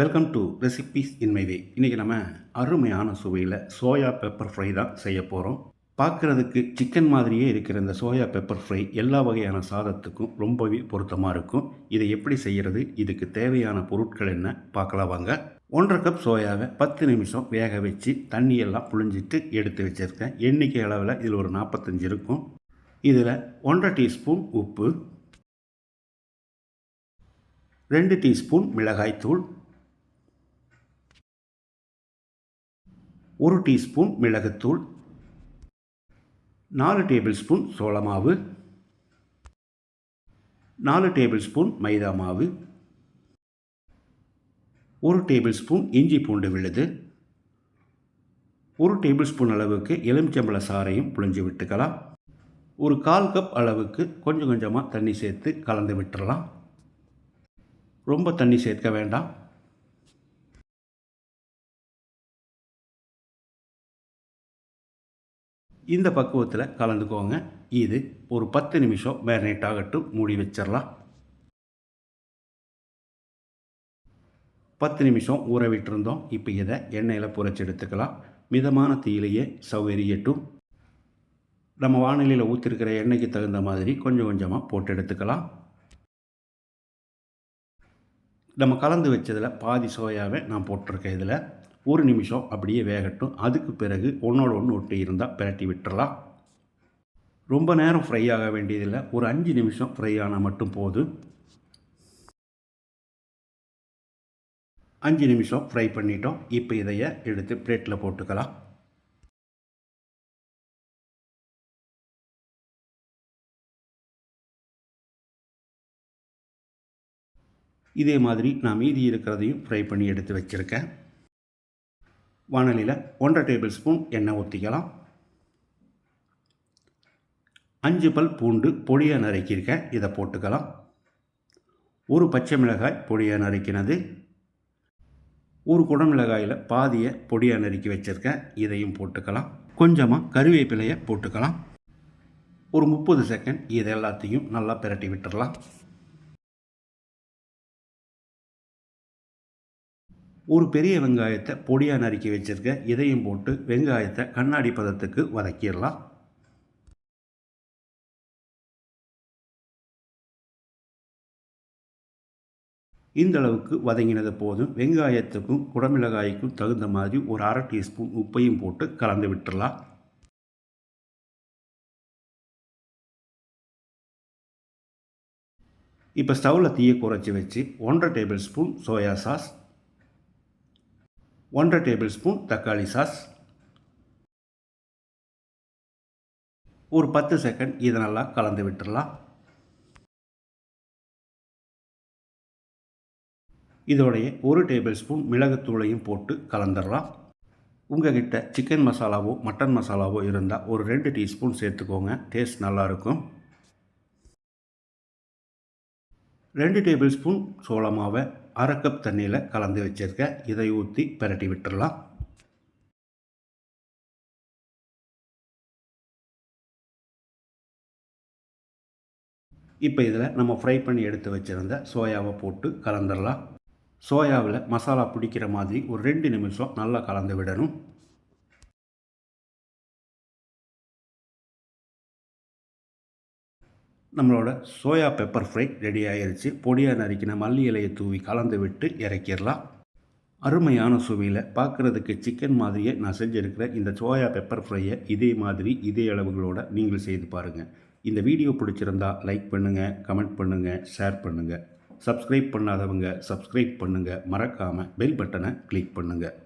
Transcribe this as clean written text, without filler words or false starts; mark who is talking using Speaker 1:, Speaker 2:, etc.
Speaker 1: Welcome to recipes in my way. இன்றைக்கி நம்ம அருமையான சுவையில் சோயா பெப்பர் ஃப்ரை தான் செய்ய போகிறோம். பார்க்குறதுக்கு சிக்கன் மாதிரியே இருக்கிற இந்த சோயா பெப்பர் ஃப்ரை எல்லா வகையான சாதத்துக்கும் ரொம்பவே பொருத்தமாக இருக்கும். இதை எப்படி செய்கிறது, இதுக்கு தேவையான பொருட்கள் என்ன பார்க்கலாம் வாங்க. 1.5 கப் சோயாவை 10 நிமிஷம் வேக வச்சு தண்ணியெல்லாம் புழிஞ்சிட்டு எடுத்து வச்சுருக்கேன். எண்ணிக்கை அளவில் இதில் ஒரு 45 இருக்கும். இதில் 1.5 டீஸ்பூன் உப்பு, 2 டீஸ்பூன் மிளகாய்த்தூள், 1 டீஸ்பூன் மிளகுத்தூள், 4 டேபிள் ஸ்பூன் சோள மாவு, 4 டேபிள் ஸ்பூன் மைதா மாவு, 1 டேபிள் ஸ்பூன் இஞ்சி பூண்டு விழுது, 1 டேபிள் ஸ்பூன் அளவுக்கு எலுமிச்சம்பழ சாறையும் புழிஞ்சு விட்டுக்கலாம். ஒரு 1/4 கப் அளவுக்கு கொஞ்சம் கொஞ்சமாக தண்ணி சேர்த்து கலந்து விட்டுறலாம். ரொம்ப தண்ணி சேர்க்க வேண்டாம். இந்த பக்குவத்தில் கலந்துக்கோங்க. இது ஒரு 10 நிமிஷம் மேரினேட் ஆகட்டும், மூடி வச்சிடலாம். 10 நிமிஷம் ஊற விட்டுருந்தோம். இப்போ இதை எண்ணெயில் பொரிச்சு எடுத்துக்கலாம். மிதமான தீயிலேயே சௌகரியட்டும். நம்ம வானிலையில் ஊற்றிருக்கிற எண்ணெய்க்கு தகுந்த மாதிரி கொஞ்சம் கொஞ்சமாக போட்டு எடுத்துக்கலாம். நம்ம கலந்து வச்சதில் பாதி சோயாவை நான் போட்டிருக்கேன். இதில் 1 நிமிஷம் அப்படியே வேகட்டும். அதுக்கு பிறகு ஒன்றோட ஒன்று ஒட்டி இருந்தால் பிரட்டி விட்டுறலாம். ரொம்ப நேரம் ஃப்ரை ஆக வேண்டியதில்லை. ஒரு 5 நிமிஷம் ஃப்ரை ஆனால் மட்டும் போதும். 5 நிமிஷம் ஃப்ரை பண்ணிட்டோம். இப்போ இதையை எடுத்து பிளேட்டில் போட்டுக்கலாம். இதே மாதிரி நான் மீதி இருக்கிறதையும் ஃப்ரை பண்ணி எடுத்து வச்சுருக்கேன். வானலியில் 1.5 டேபிள் ஸ்பூன் எண்ணெய் ஊற்றிக்கலாம். 5 பல் பூண்டு பொடியாக நறுக்கியிருக்கேன், இதை போட்டுக்கலாம். 1 பச்சை மிளகாய் பொடியாக நறுக்கினது, 1 குடமிளகாயில் பாதியை பொடியாக நறுக்கி வச்சுருக்கேன், இதையும் போட்டுக்கலாம். கொஞ்சமாக கருவேப்பிலையை போட்டுக்கலாம். ஒரு 30 செகண்ட் இது எல்லாத்தையும் நல்லா பிரட்டி விட்டுடலாம். ஒரு பெரிய வெங்காயத்தை பொடியாக நறுக்கி வச்சுருக்கேன், இதையும் போட்டு வெங்காயத்தை கண்ணாடி பதத்துக்கு வதக்கிடலாம். இந்த அளவுக்கு வதங்கினது போதும். வெங்காயத்துக்கும் குடமிளகாய்க்கும் தகுந்த மாதிரி ஒரு 1/2 டீஸ்பூன் உப்பையும் போட்டு கலந்து விட்டுடலாம். இப்போ ஸ்டவ்வில் தீயை குறைச்சி வச்சு 1.5 table spoon soya sauce, 1.5 table spoon தக்காளி சாஸ், ஒரு 10 செகண்ட் இதை நல்லா கலந்து விட்டுடலாம். இதோடைய 1 டேபிள் ஸ்பூன் மிளகுத்தூளையும் போட்டு கலந்துடலாம். உங்ககிட்ட சிக்கன் மசாலாவோ மட்டன் மசாலாவோ இருந்தால் ஒரு 2 டீஸ்பூன் சேர்த்துக்கோங்க, டேஸ்ட் நல்லாயிருக்கும். 2 டேபிள் ஸ்பூன் சோள மாவை 1/2 கப் தண்ணியில் கலந்து வச்சுருக்கேன், இதை ஊற்றி பிரட்டி விட்டுடலாம். இப்போ இதில் நம்ம ஃப்ரை பண்ணி எடுத்து வச்சுருந்த சோயாவை போட்டு கலந்துடலாம். சோயாவில் மசாலா பிடிக்கிற மாதிரி ஒரு 2 நிமிஷம் நல்லா கலந்து விடணும். நம்மளோட சோயா பெப்பர் ஃப்ரை ரெடி ஆகிருச்சு. பொடியாக நறுக்கின மல்லி இலையை தூவி கலந்து விட்டு இறக்கிடலாம். அருமையான சுவையில் பார்க்குறதுக்கு சிக்கன் மாதிரியே நான் செஞ்சுருக்கிற இந்த சோயா பெப்பர் ஃப்ரையை இதே மாதிரி இதே அளவுகளோடு நீங்கள் செய்து பாருங்கள். இந்த வீடியோ பிடிச்சிருந்தா லைக் பண்ணுங்கள், கமெண்ட் பண்ணுங்கள், ஷேர் பண்ணுங்கள். சப்ஸ்கிரைப் பண்ணாதவங்க சப்ஸ்கிரைப் பண்ணுங்கள். மறக்காமல் பெல் பட்டனை கிளிக் பண்ணுங்கள்.